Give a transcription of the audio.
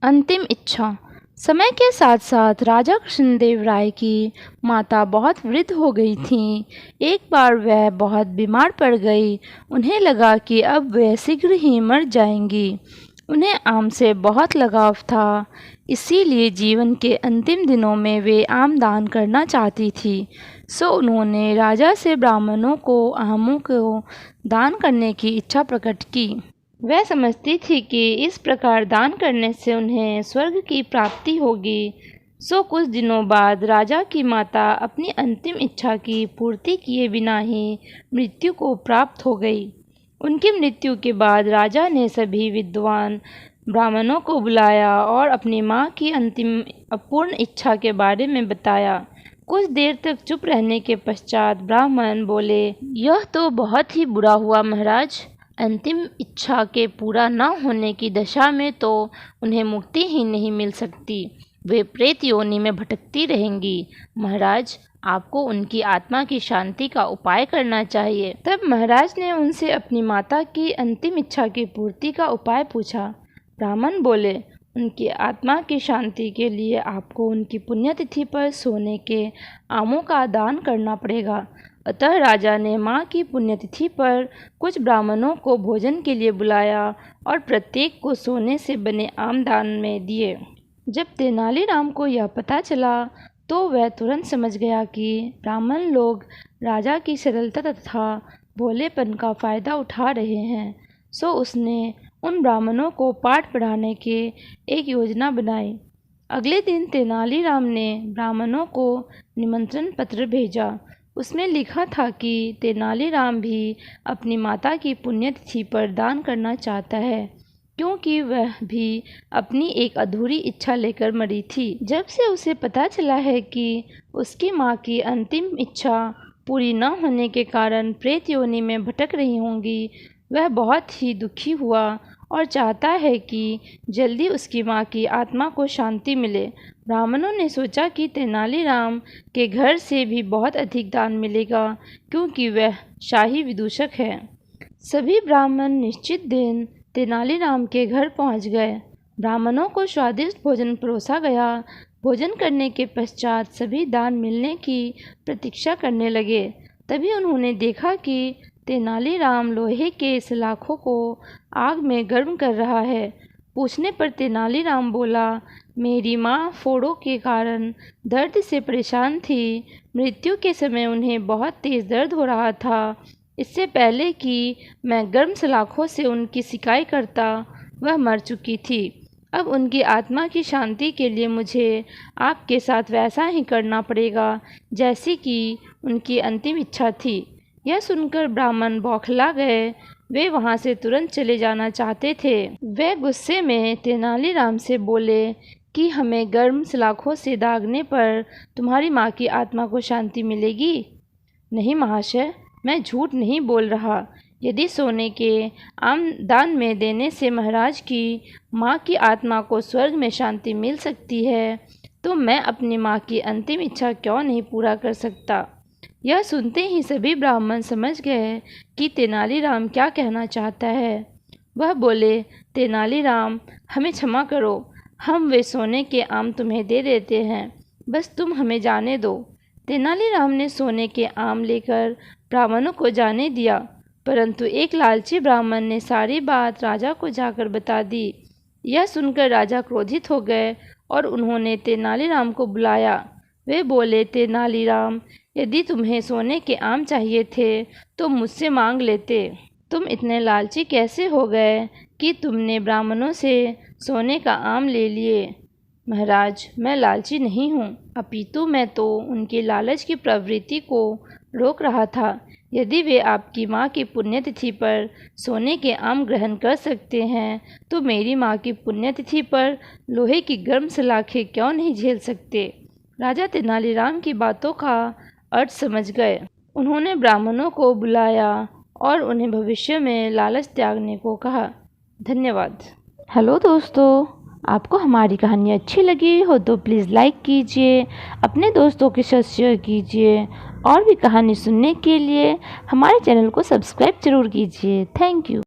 अंतिम इच्छा। समय के साथ साथ राजा कृष्णदेव राय की माता बहुत वृद्ध हो गई थीं। एक बार वह बहुत बीमार पड़ गई। उन्हें लगा कि अब वह शीघ्र ही मर जाएंगी। उन्हें आम से बहुत लगाव था, इसीलिए जीवन के अंतिम दिनों में वे आम दान करना चाहती थी। सो उन्होंने राजा से ब्राह्मणों को आमों को दान करने की इच्छा प्रकट की। वह समझती थी कि इस प्रकार दान करने से उन्हें स्वर्ग की प्राप्ति होगी। सो कुछ दिनों बाद राजा की माता अपनी अंतिम इच्छा की पूर्ति किए बिना ही मृत्यु को प्राप्त हो गई। उनकी मृत्यु के बाद राजा ने सभी विद्वान ब्राह्मणों को बुलाया और अपनी माँ की अंतिम अपूर्ण इच्छा के बारे में बताया। कुछ देर तक चुप रहने के पश्चात ब्राह्मण बोले, यह तो बहुत ही बुरा हुआ महाराज। अंतिम इच्छा के पूरा न होने की दशा में तो उन्हें मुक्ति ही नहीं मिल सकती। वे प्रेत योनि में भटकती रहेंगी। महाराज, आपको उनकी आत्मा की शांति का उपाय करना चाहिए। तब महाराज ने उनसे अपनी माता की अंतिम इच्छा की पूर्ति का उपाय पूछा। ब्राह्मण बोले, उनकी आत्मा की शांति के लिए आपको उनकी पुण्यतिथि पर सोने के आमों का दान करना पड़ेगा। अतः राजा ने माँ की पुण्यतिथि पर कुछ ब्राह्मणों को भोजन के लिए बुलाया और प्रत्येक को सोने से बने आम दान में दिए। जब तेनालीराम को यह पता चला तो वह तुरंत समझ गया कि ब्राह्मण लोग राजा की सरलता तथा भोलेपन का फायदा उठा रहे हैं। सो उसने उन ब्राह्मणों को पाठ पढ़ाने की एक योजना बनाई। अगले दिन तेनालीराम ने ब्राह्मणों को निमंत्रण पत्र भेजा। उसमें लिखा था कि तेनालीराम भी अपनी माता की पुण्यतिथि पर दान करना चाहता है, क्योंकि वह भी अपनी एक अधूरी इच्छा लेकर मरी थी। जब से उसे पता चला है कि उसकी माँ की अंतिम इच्छा पूरी न होने के कारण प्रेत योनि में भटक रही होंगी, वह बहुत ही दुखी हुआ और चाहता है कि जल्दी उसकी माँ की आत्मा को शांति मिले। ब्राह्मणों ने सोचा कि तेनालीराम के घर से भी बहुत अधिक दान मिलेगा, क्योंकि वह शाही विदूषक है। सभी ब्राह्मण निश्चित दिन तेनालीराम के घर पहुंच गए। ब्राह्मणों को स्वादिष्ट भोजन परोसा गया। भोजन करने के पश्चात सभी दान मिलने की प्रतीक्षा करने लगे। तभी उन्होंने देखा कि तेनालीराम लोहे के सलाखों को आग में गर्म कर रहा है। पूछने पर तेनालीराम बोला, मेरी माँ फोड़ों के कारण दर्द से परेशान थी। मृत्यु के समय उन्हें बहुत तेज़ दर्द हो रहा था। इससे पहले कि मैं गर्म सलाखों से उनकी सिकाई करता, वह मर चुकी थी। अब उनकी आत्मा की शांति के लिए मुझे आपके साथ वैसा ही करना पड़ेगा जैसी कि उनकी अंतिम इच्छा थी। यह सुनकर ब्राह्मण बौखला गए। वे वहां से तुरंत चले जाना चाहते थे। वे गुस्से में तेनालीराम से बोले कि हमें गर्म सलाखों से दागने पर तुम्हारी माँ की आत्मा को शांति मिलेगी। नहीं महाशय, मैं झूठ नहीं बोल रहा। यदि सोने के आम दान में देने से महाराज की माँ की आत्मा को स्वर्ग में शांति मिल सकती है, तो मैं अपनी माँ की अंतिम इच्छा क्यों नहीं पूरा कर सकता। यह सुनते ही सभी ब्राह्मण समझ गए कि तेनालीराम क्या कहना चाहता है। वह बोले, तेनालीराम, हमें क्षमा करो, हम वे सोने के आम तुम्हें दे देते हैं, बस तुम हमें जाने दो। तेनालीराम ने सोने के आम लेकर ब्राह्मणों को जाने दिया, परंतु एक लालची ब्राह्मण ने सारी बात राजा को जाकर बता दी। यह सुनकर राजा क्रोधित हो गए और उन्होंने तेनालीराम को बुलाया। वे बोले, तेनालीराम, यदि तुम्हें सोने के आम चाहिए थे तो मुझसे मांग लेते। तुम इतने लालची कैसे हो गए कि तुमने ब्राह्मणों से सोने का आम ले लिए। महाराज, मैं लालची नहीं हूँ, अपितु मैं तो उनकी लालच की प्रवृत्ति को रोक रहा था। यदि वे आपकी माँ की पुण्यतिथि पर सोने के आम ग्रहण कर सकते हैं, तो मेरी माँ की पुण्यतिथि पर लोहे की गर्म सलाखें क्यों नहीं झेल सकते। राजा तेनालीराम की बातों का अर्थ समझ गए। उन्होंने ब्राह्मणों को बुलाया और उन्हें भविष्य में लालच त्यागने को कहा। धन्यवाद। हेलो दोस्तों, आपको हमारी कहानी अच्छी लगी हो तो प्लीज़ लाइक कीजिए, अपने दोस्तों के साथ शेयर कीजिए और भी कहानी सुनने के लिए हमारे चैनल को सब्सक्राइब जरूर कीजिए। Thank you.